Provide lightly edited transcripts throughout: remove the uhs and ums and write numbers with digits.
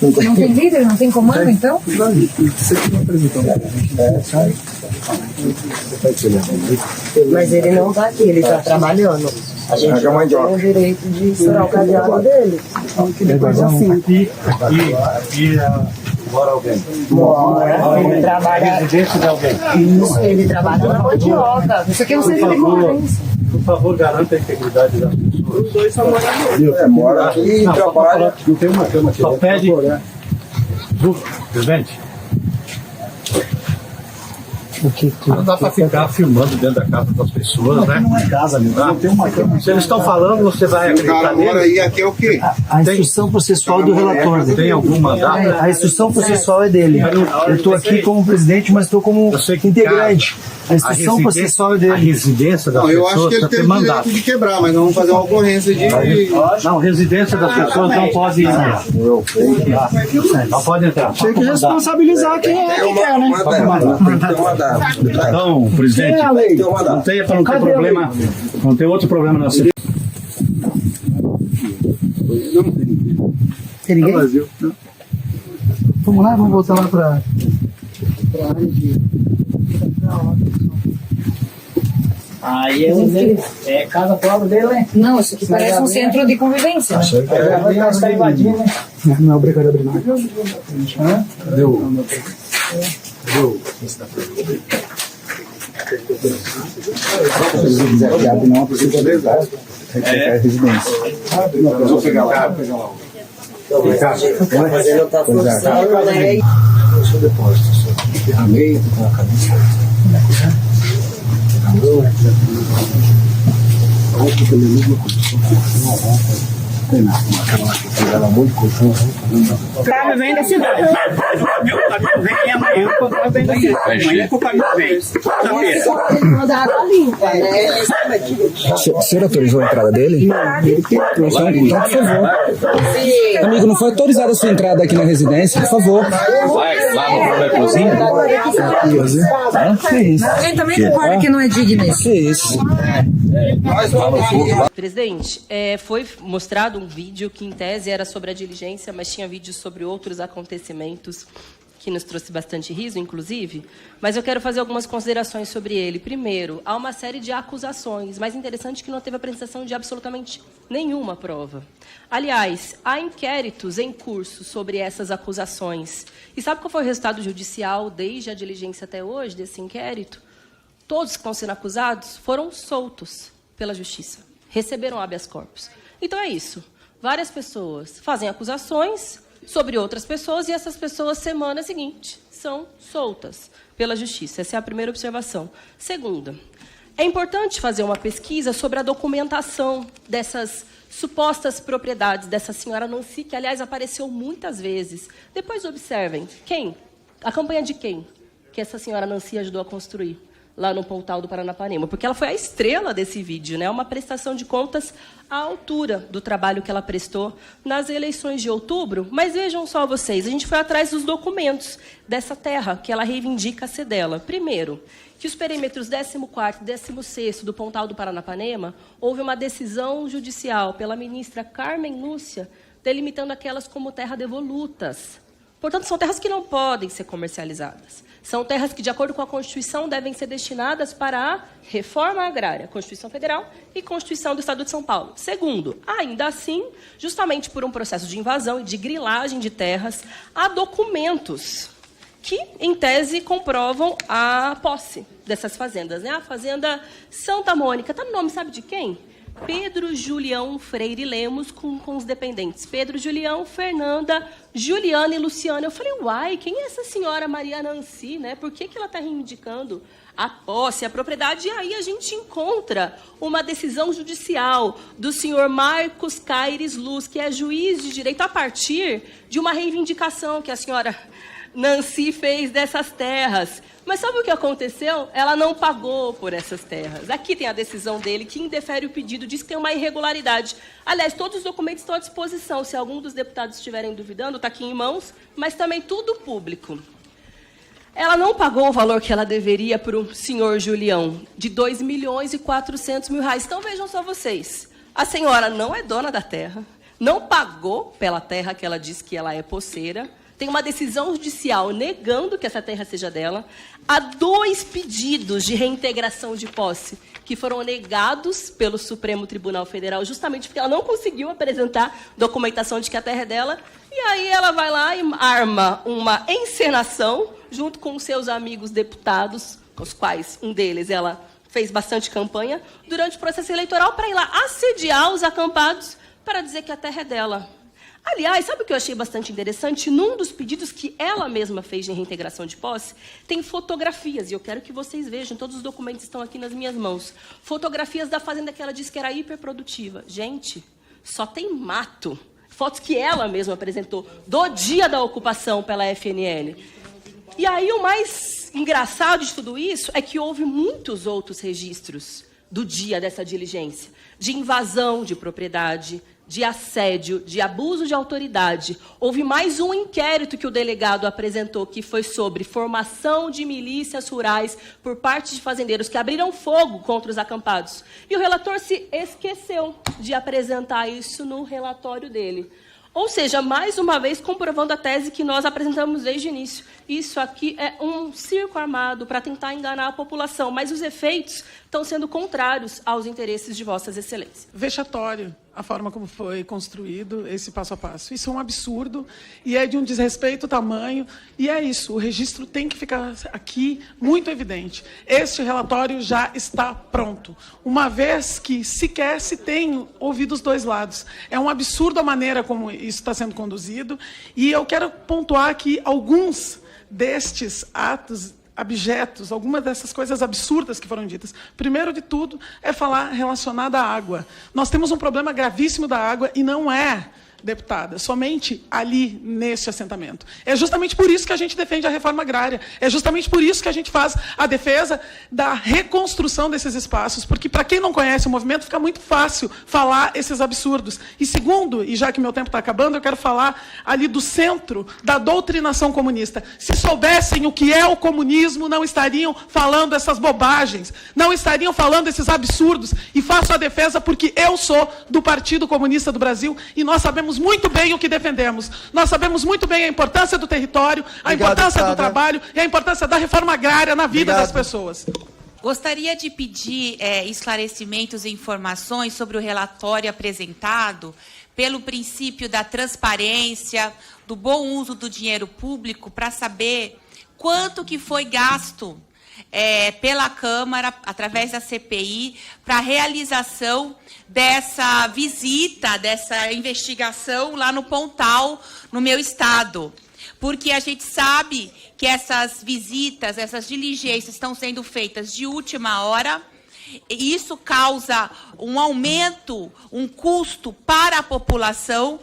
Não tem líder? Não tem comando, então? Mas ele não tá aqui, ele tá trabalhando. A gente não tem o direito de estourar o cadeado dele. Aqui mora alguém. Mora, ele trabalha... Residência de alguém. Isso, ele trabalha na mandioca. Isso aqui é um centro de convivência. Por favor, garanta a integridade das pessoas. Os dois só moram ali. Mora aqui e trabalha. Não tem uma cama aqui. Só pede. Presidente. Não dá para ficar filmando dentro da casa das pessoas, né? Não é casa, meu. Não tem uma cama. Se eles estão falando, você vai O acreditar cara mora nele? aí, aqui é o quê? A instrução processual do relator. Tem algum mandato? A instrução processual é dele. Eu estou aqui como presidente, mas estou como Eu sei que integrante. A instrução processual é A dele. residência das Não, eu acho pessoas que ele precisa ter tem o mandato. direito de quebrar, mas não vamos fazer uma ocorrência de... Não, residência das pessoas não pode entrar. Não pode entrar. Tem que responsabilizar quem é que quer, né? Então, presidente, não tem para não ter problema, não tem outro problema na cidade. Tem ninguém? Vamos lá, vamos voltar lá para a área de... Aí é casa própria dele, né? Não, isso aqui parece um centro de convivência. Aí nós está invadindo, né? Não, obrigado, obrigado. Se quiser que abre, não, porque pode usar. É residência. Vou pegar lá. Mas ele não tá forçando, né? Seu depósito, ferramenta, com a cabeça. Roupa também é a mesma coisa. Tem nada, aquela lá que fez ela muito colchão. Tá me vendo assim, o caminhão vem amanhã, o caminhão vem daqui. Amanhã o caminhão vem. Ele manda água limpa, né? O senhor autorizou a entrada dele? Então, por favor. Amigo, não foi autorizada a sua entrada aqui na residência, por favor. Vai lá na cozinha. Que isso? Alguém também concorda que não é digno isso? Que isso? Presidente, foi mostrado um vídeo que, em tese, era sobre a diligência, mas tinha vídeos sobre outros acontecimentos que nos trouxe bastante riso, inclusive. Mas eu quero fazer algumas considerações sobre ele. Primeiro, há uma série de acusações, mas interessante que não teve apresentação de absolutamente nenhuma prova. Aliás, há inquéritos em curso sobre essas acusações. E sabe qual foi o resultado judicial desde a diligência até hoje desse inquérito? Todos que estão sendo acusados foram soltos pela Justiça, receberam habeas corpus. Então é isso. Várias pessoas fazem acusações sobre outras pessoas e essas pessoas, semana seguinte, são soltas pela Justiça. Essa é a primeira observação. Segunda, é importante fazer uma pesquisa sobre a documentação dessas supostas propriedades dessa senhora Nancy, que, aliás, apareceu muitas vezes. Depois observem. Quem? A campanha de quem que essa senhora Nancy ajudou a construir lá no Pontal do Paranapanema? Porque ela foi a estrela desse vídeo, né? Uma prestação de contas à altura do trabalho que ela prestou nas eleições de outubro. Mas vejam só vocês, a gente foi atrás dos documentos dessa terra que ela reivindica ser dela. Primeiro, que os perímetros 14º e 16º do Pontal do Paranapanema, houve uma decisão judicial pela ministra Carmen Lúcia, delimitando aquelas como terra devolutas. Portanto, são terras que não podem ser comercializadas. São terras que, de acordo com a Constituição, devem ser destinadas para a reforma agrária, Constituição Federal e Constituição do Estado de São Paulo. Segundo, ainda assim, justamente por um processo de invasão e de grilagem de terras, há documentos que, em tese, comprovam a posse dessas fazendas, né? A Fazenda Santa Mônica. Está no nome, sabe de quem? Pedro Julião Freire Lemos com os dependentes. Pedro Julião, Fernanda, Juliana e Luciana. Eu falei, uai, quem é essa senhora Maria Nancy, né? Por que ela está reivindicando a posse, a propriedade? E aí a gente encontra uma decisão judicial do senhor Marcos Caires Luz, que é juiz de direito, a partir de uma reivindicação que a senhora Nancy fez dessas terras. Mas sabe o que aconteceu? Ela não pagou por essas terras. Aqui tem a decisão dele, que indefere o pedido, diz que tem uma irregularidade. Aliás, todos os documentos estão à disposição. Se algum dos deputados estiverem duvidando, está aqui em mãos, mas também tudo público. Ela não pagou o valor que ela deveria para o senhor Julião, de R$2.400.000. Então, vejam só vocês. A senhora não é dona da terra, não pagou pela terra que ela diz que ela é posseira. Tem uma decisão judicial negando que essa terra seja dela. Há 2 pedidos de reintegração de posse que foram negados pelo Supremo Tribunal Federal, justamente porque ela não conseguiu apresentar documentação de que a terra é dela. E aí ela vai lá e arma uma encenação junto com os seus amigos deputados, os quais um deles ela fez bastante campanha, durante o processo eleitoral para ir lá assediar os acampados para dizer que a terra é dela. Aliás, sabe o que eu achei bastante interessante? Num dos pedidos que ela mesma fez de reintegração de posse, tem fotografias, e eu quero que vocês vejam, todos os documentos estão aqui nas minhas mãos. Fotografias da fazenda que ela disse que era hiperprodutiva. Gente, só tem mato. Fotos que ela mesma apresentou do dia da ocupação pela FNL. E aí o mais engraçado de tudo isso é que houve muitos outros registros do dia dessa diligência, de invasão de propriedade, de assédio, de abuso de autoridade. Houve mais um inquérito que o delegado apresentou, que foi sobre formação de milícias rurais por parte de fazendeiros que abriram fogo contra os acampados. E o relator se esqueceu de apresentar isso no relatório dele. Ou seja, mais uma vez comprovando a tese que nós apresentamos desde o início. Isso aqui é um circo armado para tentar enganar a população, mas os efeitos estão sendo contrários aos interesses de vossas excelências. Vexatório a forma como foi construído esse passo a passo. Isso é um absurdo e é de um desrespeito tamanho. E é isso, o registro tem que ficar aqui muito evidente. Este relatório já está pronto, uma vez que sequer se tem ouvido os 2 lados. É um absurdo a maneira como isso está sendo conduzido. E eu quero pontuar aqui alguns destes atos abjetos, algumas dessas coisas absurdas que foram ditas. Primeiro de tudo, é falar relacionado à água. Nós temos um problema gravíssimo da água e não é, deputada, somente ali, neste assentamento. É justamente por isso que a gente defende a reforma agrária. É justamente por isso que a gente faz a defesa da reconstrução desses espaços, porque, para quem não conhece o movimento, fica muito fácil falar esses absurdos. E segundo, e já que meu tempo está acabando, eu quero falar ali do centro da doutrinação comunista. Se soubessem o que é o comunismo, não estariam falando essas bobagens, não estariam falando esses absurdos. E faço a defesa porque eu sou do Partido Comunista do Brasil e nós sabemos muito bem o que defendemos. Nós sabemos muito bem a importância do território, a importância do trabalho e a importância da reforma agrária na vida das pessoas. Gostaria de pedir esclarecimentos e informações sobre o relatório apresentado pelo princípio da transparência, do bom uso do dinheiro público, para saber quanto que foi gasto pela Câmara, através da CPI, para a realização dessa visita, dessa investigação lá no Pontal, no meu estado. Porque a gente sabe que essas visitas, essas diligências estão sendo feitas de última hora, e isso causa um aumento, um custo para a população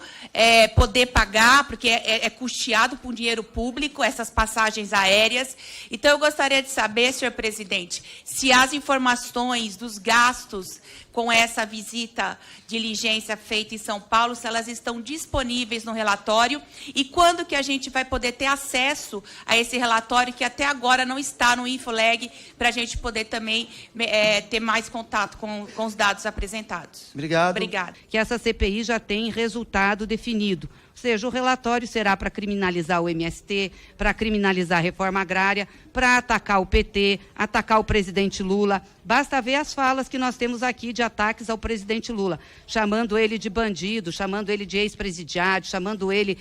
poder pagar, porque é custeado por dinheiro público, essas passagens aéreas. Então, eu gostaria de saber, senhor presidente, se as informações dos gastos com essa visita, diligência feita em São Paulo, se elas estão disponíveis no relatório e quando que a gente vai poder ter acesso a esse relatório que até agora não está no Infoleg, para a gente poder também ter mais contato com os dados apresentados. Obrigado. Obrigada. Que essa CPI já tem resultado definido. Ou seja, o relatório será para criminalizar o MST, para criminalizar a reforma agrária, para atacar o PT, atacar o presidente Lula. Basta ver as falas que nós temos aqui de ataques ao presidente Lula, chamando ele de bandido, chamando ele de ex-presidiário, chamando ele...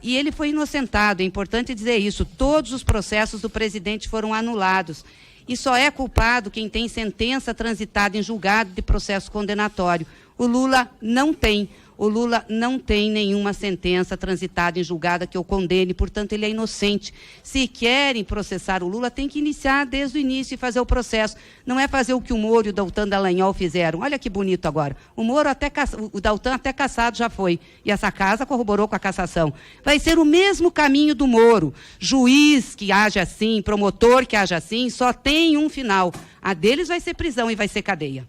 E ele foi inocentado, é importante dizer isso. Todos os processos do presidente foram anulados. E só é culpado quem tem sentença transitada em julgado de processo condenatório. O Lula não tem. O Lula não tem nenhuma sentença transitada em julgada que o condene, portanto, ele é inocente. Se querem processar o Lula, tem que iniciar desde o início e fazer o processo. Não é fazer o que o Moro e o Deltan Dallagnol fizeram. Olha que bonito agora. O Deltan até cassado já foi. E essa casa corroborou com a cassação. Vai ser o mesmo caminho do Moro. Juiz que age assim, promotor que age assim, só tem um final. A deles vai ser prisão e vai ser cadeia.